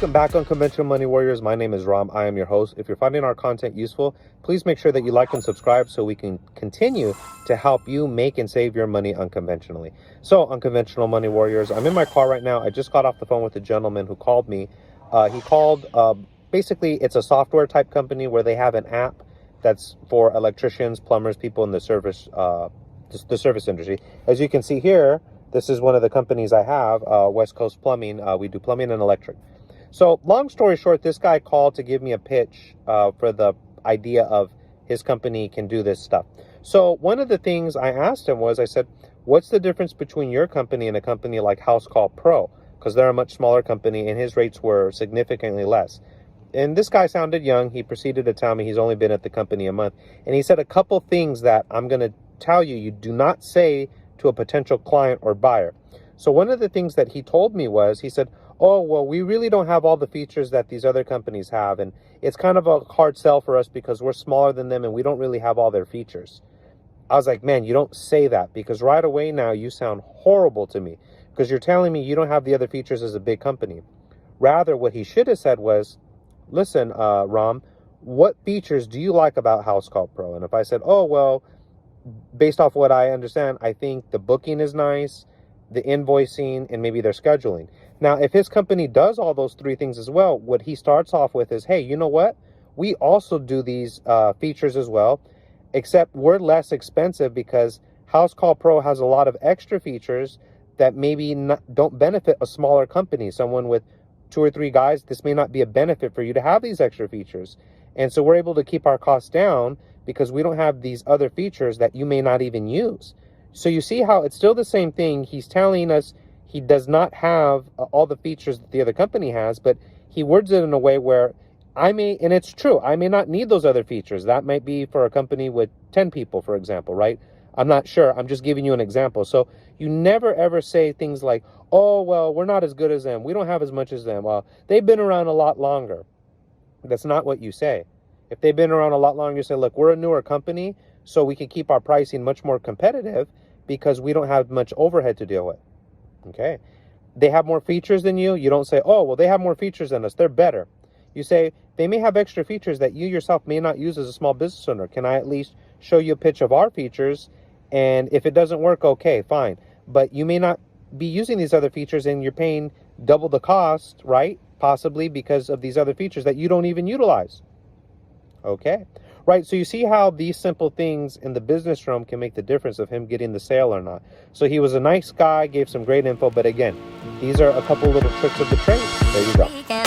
Welcome back, Unconventional Money Warriors. My name is Ram. I am your host. If you're finding our content useful, please make sure that you like and subscribe so we can continue to help you make and save your money unconventionally. So, Unconventional Money Warriors, I'm in my car right now. I just got off the phone with a gentleman who called me. He called, basically, it's a software type company where they have an app that's for electricians, plumbers, people in the service industry. As you can see here, this is one of the companies I have, West Coast Plumbing. We do plumbing and electric. So long story short, this guy called to give me a pitch for the idea of his company can do this stuff. So one of the things I asked him was, I said, what's the difference between your company and a company like House Call Pro? Because they're a much smaller company and his rates were significantly less. And this guy sounded young. He proceeded to tell me he's only been at the company a month. And he said a couple things that I'm going to tell you do not say to a potential client or buyer. So one of the things that he told me was, he said, oh, well, we really don't have all the features that these other companies have. And it's kind of a hard sell for us because we're smaller than them and we don't really have all their features. I was like, man, you don't say that, because right away now you sound horrible to me because you're telling me you don't have the other features as a big company. Rather, what he should have said was, listen, Ram, what features do you like about House Call Pro? And if I said, oh, well, based off what I understand, I think the booking is nice, the invoicing, and maybe their scheduling. Now, if his company does all those three things as well, what he starts off with is, hey, you know what? We also do these features as well, except we're less expensive because House Call Pro has a lot of extra features that maybe don't benefit a smaller company. Someone with 2 or 3 guys, this may not be a benefit for you to have these extra features. And so we're able to keep our costs down because we don't have these other features that you may not even use. So you see how it's still the same thing. He's telling us he does not have all the features that the other company has, but he words it in a way where and it's true, I may not need those other features. That might be for a company with 10 people, for example, right? I'm not sure. I'm just giving you an example. So you never ever say things like, oh, well, we're not as good as them. We don't have as much as them. They've been around a lot longer. That's not what you say. If they've been around a lot longer, you say, look, we're a newer company, so we can keep our pricing much more competitive because we don't have much overhead to deal with. Okay. They have more features than you. You don't say, oh, well, they have more features than us, they're better. You say, they may have extra features that you yourself may not use as a small business owner. Can I at least show you a pitch of our features? And if it doesn't work, okay, fine. But you may not be using these other features and you're paying double the cost, right? Possibly because of these other features that you don't even utilize. Okay. Right, so you see how these simple things in the business realm can make the difference of him getting the sale or not. So he was a nice guy, gave some great info, but again, these are a couple little tricks of the trade. There you go.